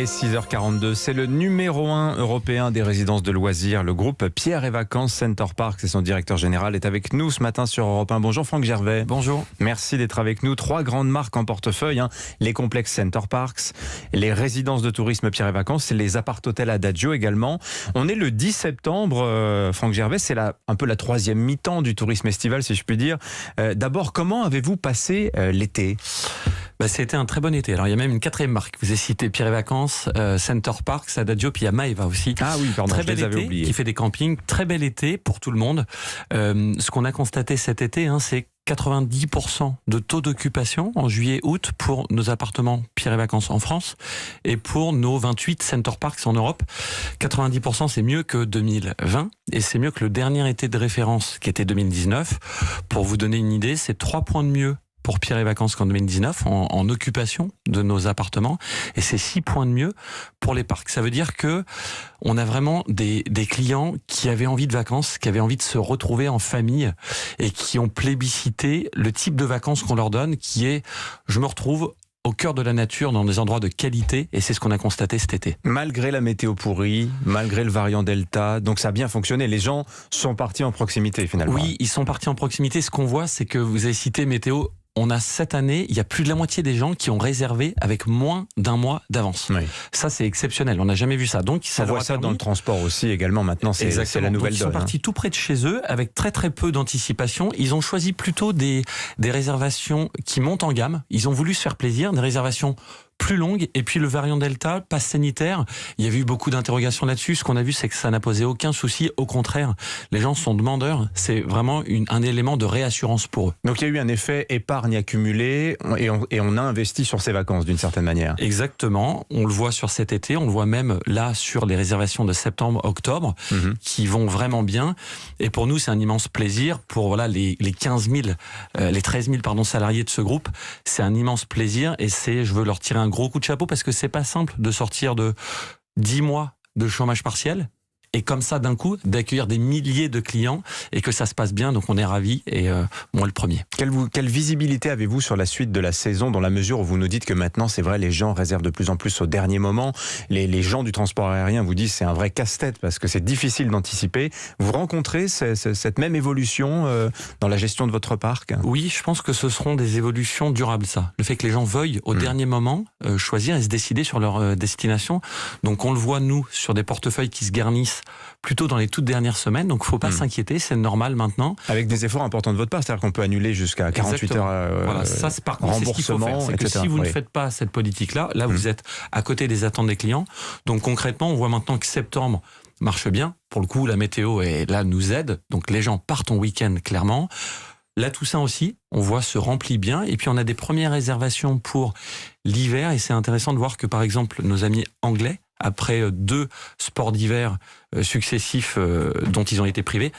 Et 6h42, c'est le numéro 1 européen des résidences de loisirs. Le groupe Pierre et Vacances Center Parcs et son directeur général est avec nous ce matin sur Europe 1. Bonjour Franck Gervais. Bonjour. Merci d'être avec nous. 3 grandes marques en portefeuille, les complexes Center Parcs, les résidences de tourisme Pierre et Vacances et les appart-hôtels Adagio également. On est le 10 septembre, Franck Gervais, c'est un peu la 3e mi-temps du tourisme estival si je puis dire. D'abord, comment avez-vous passé l'été ? C'était un très bon été. Alors il y a même une 4e marque. Vous avez cité Pierre et Vacances, Center Parcs, Adagio, puis il y a Maeva aussi. Ah oui, pardon, très je bel les avais été, oubliés. qui fait des campings. Très bel été pour tout le monde. Ce qu'on a constaté cet été, c'est 90% de taux d'occupation en juillet-août pour nos appartements Pierre et Vacances en France et pour nos 28 Center Parcs en Europe. 90% c'est mieux que 2020 et c'est mieux que le dernier été de référence qui était 2019. Pour vous donner une idée, c'est 3 points de mieux pour Pierre et Vacances qu'en 2019 en occupation de nos appartements et c'est 6 points de mieux pour les parcs. Ça veut dire que on a vraiment des clients qui avaient envie de vacances, qui avaient envie de se retrouver en famille et qui ont plébiscité le type de vacances qu'on leur donne qui est je me retrouve au cœur de la nature, dans des endroits de qualité, et c'est ce qu'on a constaté cet été. Malgré la météo pourrie, malgré le variant Delta, donc ça a bien fonctionné. Les gens sont partis en proximité finalement. Oui, ils sont partis en proximité. Ce qu'on voit, c'est que vous avez cité météo. On a cette année, il y a plus de la moitié des gens qui ont réservé avec moins d'un mois d'avance. Oui. Ça, c'est exceptionnel. On n'a jamais vu ça. Donc, ça on voit ça dans le transport aussi également. Maintenant, c'est la nouvelle donne. Ils sont partis tout près de chez eux avec très très peu d'anticipation. Ils ont choisi plutôt des réservations qui montent en gamme. Ils ont voulu se faire plaisir, des réservations plus longue. Et puis le variant Delta, passe sanitaire, il y avait eu beaucoup d'interrogations là-dessus. Ce qu'on a vu, c'est que ça n'a posé aucun souci. Au contraire, les gens sont demandeurs. C'est vraiment un élément de réassurance pour eux. Donc il y a eu un effet épargne accumulée et on a investi sur ces vacances d'une certaine manière. Exactement. On le voit sur cet été. On le voit même là sur les réservations de septembre, octobre, qui vont vraiment bien. Et pour nous, c'est un immense plaisir. Pour les 15 000, les 13 000 salariés de ce groupe, c'est un immense plaisir. Et je veux leur tirer un gros coup de chapeau parce que c'est pas simple de sortir de 10 mois de chômage partiel et comme ça d'un coup d'accueillir des milliers de clients et que ça se passe bien, donc on est ravis et moi le premier. Quelle visibilité avez-vous sur la suite de la saison dans la mesure où vous nous dites que maintenant c'est vrai les gens réservent de plus en plus au dernier moment, les gens du transport aérien vous disent c'est un vrai casse-tête parce que c'est difficile d'anticiper. Vous rencontrez cette même évolution dans la gestion de votre parc ? Oui, je pense que ce seront des évolutions durables ça. Le fait que les gens veuillent au dernier moment choisir et se décider sur leur destination. Donc on le voit nous sur des portefeuilles qui se garnissent plutôt dans les toutes dernières semaines, donc il ne faut pas s'inquiéter, c'est normal maintenant. Avec des efforts importants de votre part, c'est-à-dire qu'on peut annuler jusqu'à 48 heures voilà, ça, par contre, c'est ce qu'il faut faire. C'est que si vous ne faites pas cette politique-là, vous êtes à côté des attentes des clients. Donc concrètement, on voit maintenant que septembre marche bien. Pour le coup, la météo nous aide, donc les gens partent en week-end clairement. La Toussaint aussi, on voit se remplit bien. Et puis on a des premières réservations pour l'hiver. Et c'est intéressant de voir que par exemple nos amis anglais, après 2 sports d'hiver successifs dont ils ont été privés,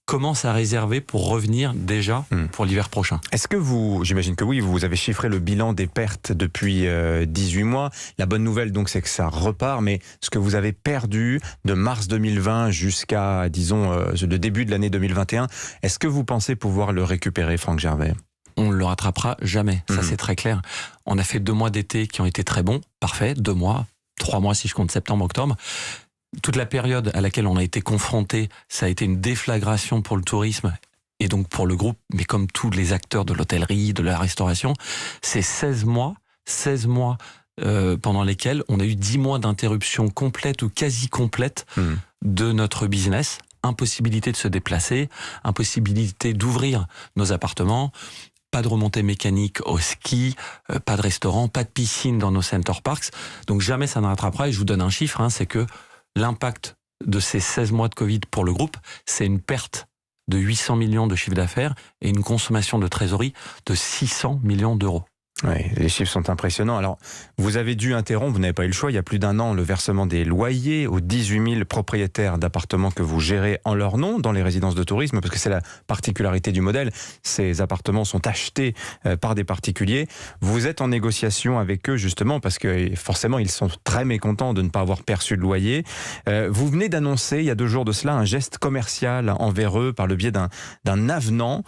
commencent à réserver pour revenir déjà pour l'hiver prochain. Est-ce que j'imagine que oui, vous avez chiffré le bilan des pertes depuis 18 mois. La bonne nouvelle donc c'est que ça repart, mais ce que vous avez perdu de mars 2020 jusqu'à, disons, le début de l'année 2021, est-ce que vous pensez pouvoir le récupérer, Franck Gervais ? On ne le rattrapera jamais, ça c'est très clair. On a fait 2 mois d'été qui ont été très bons, parfait, 2 mois, 3 mois si je compte septembre, octobre. Toute la période à laquelle on a été confronté, ça a été une déflagration pour le tourisme et donc pour le groupe, mais comme tous les acteurs de l'hôtellerie, de la restauration, c'est 16 mois pendant lesquels on a eu 10 mois d'interruption complète ou quasi complète de notre business. Impossibilité de se déplacer, impossibilité d'ouvrir nos appartements, pas de remontée mécanique au ski, pas de restaurant, pas de piscine dans nos Center Parcs. Donc jamais ça ne rattrapera. Et je vous donne un chiffre, c'est que l'impact de ces 16 mois de Covid pour le groupe, c'est une perte de 800 millions de chiffre d'affaires et une consommation de trésorerie de 600 millions d'euros. Oui, les chiffres sont impressionnants. Alors, vous avez dû interrompre, vous n'avez pas eu le choix, il y a plus d'1 an, le versement des loyers aux 18 000 propriétaires d'appartements que vous gérez en leur nom dans les résidences de tourisme, parce que c'est la particularité du modèle. Ces appartements sont achetés par des particuliers. Vous êtes en négociation avec eux, justement, parce que forcément, ils sont très mécontents de ne pas avoir perçu de loyer. Vous venez d'annoncer, il y a 2 jours de cela, un geste commercial envers eux par le biais d'un avenant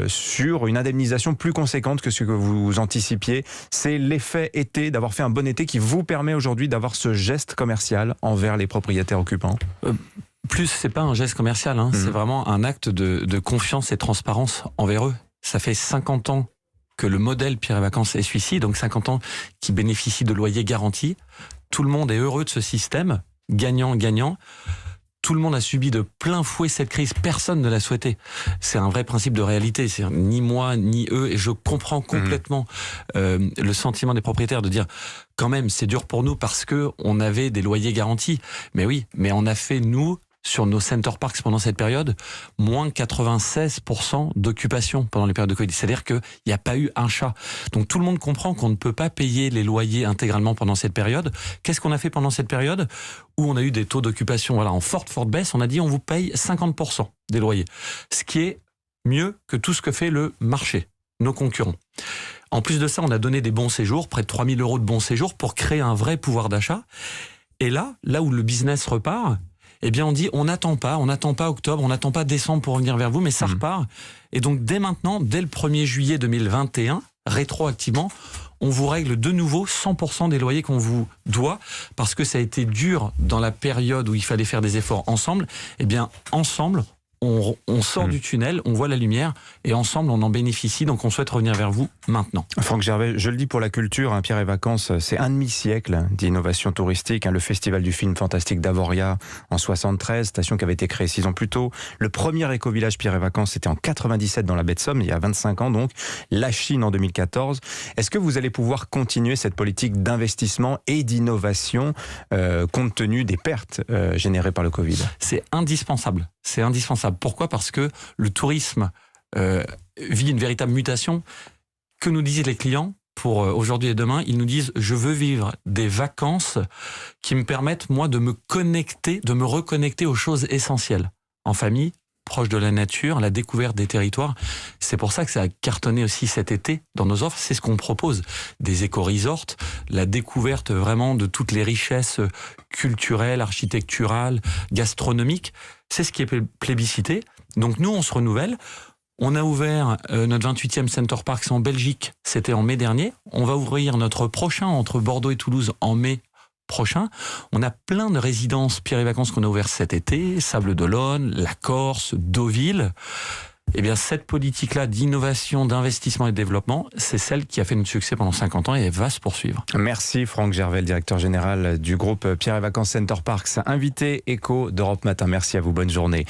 sur une indemnisation plus conséquente que ce que vous anticipiez. C'est l'effet été, d'avoir fait un bon été qui vous permet aujourd'hui d'avoir ce geste commercial envers les propriétaires occupants. Plus, c'est pas un geste commercial, hein, c'est vraiment un acte de confiance et de transparence envers eux. Ça fait 50 ans que le modèle Pierre et Vacances est celui-ci, donc 50 ans qui bénéficie de loyers garantis. Tout le monde est heureux de ce système, gagnant-gagnant. Tout le monde a subi de plein fouet cette crise, personne ne l'a souhaité. C'est un vrai principe de réalité, c'est ni moi ni eux, et je comprends complètement le sentiment des propriétaires de dire quand même c'est dur pour nous parce que on avait des loyers garantis. Mais oui, mais on a fait nous sur nos center parks pendant cette période, moins 96% d'occupation pendant les périodes de Covid. C'est-à-dire qu'il n'y a pas eu un chat. Donc tout le monde comprend qu'on ne peut pas payer les loyers intégralement pendant cette période. Qu'est-ce qu'on a fait pendant cette période où on a eu des taux d'occupation en forte baisse? On a dit on vous paye 50% des loyers. Ce qui est mieux que tout ce que fait le marché, nos concurrents. En plus de ça, on a donné des bons séjours, près de 3 000 € de bons séjours pour créer un vrai pouvoir d'achat. Et là où le business repart, eh bien, on dit, on n'attend pas octobre, on n'attend pas décembre pour revenir vers vous, mais ça repart. Et donc, dès maintenant, dès le 1er juillet 2021, rétroactivement, on vous règle de nouveau 100% des loyers qu'on vous doit, parce que ça a été dur dans la période où il fallait faire des efforts ensemble. Eh bien, ensemble, on sort du tunnel, on voit la lumière, et ensemble, on en bénéficie. Donc, on souhaite revenir vers vous maintenant. Franck Gervais, je le dis pour la culture, Pierre et Vacances, c'est un demi-siècle d'innovation touristique. Le Festival du film fantastique d'Avoria en 73, station qui avait été créée 6 ans plus tôt. Le premier éco-village Pierre et Vacances, c'était en 97 dans la baie de Somme, il y a 25 ans donc. La Chine en 2014. Est-ce que vous allez pouvoir continuer cette politique d'investissement et d'innovation compte tenu des pertes générées par le Covid? C'est indispensable. C'est indispensable. Pourquoi ? Parce que le tourisme vit une véritable mutation. Que nous disent les clients pour aujourd'hui et demain? Ils nous disent, je veux vivre des vacances qui me permettent, moi, de me reconnecter aux choses essentielles. En famille, proche de la nature, la découverte des territoires. C'est pour ça que ça a cartonné aussi cet été dans nos offres. C'est ce qu'on propose. Des éco-resorts, la découverte vraiment de toutes les richesses culturelles, architecturales, gastronomiques. C'est ce qui est plébiscité. Donc nous, on se renouvelle. On a ouvert notre 28e Center Parks en Belgique, c'était en mai dernier. On va ouvrir notre prochain entre Bordeaux et Toulouse en mai prochain. On a plein de résidences Pierre et Vacances qu'on a ouvert cet été, Sables d'Olonne, la Corse, Deauville. Eh bien, cette politique-là d'innovation, d'investissement et de développement, c'est celle qui a fait notre succès pendant 50 ans et elle va se poursuivre. Merci Franck Gervais, le directeur général du groupe Pierre et Vacances Center Parks, invité éco d'Europe Matin. Merci à vous, bonne journée.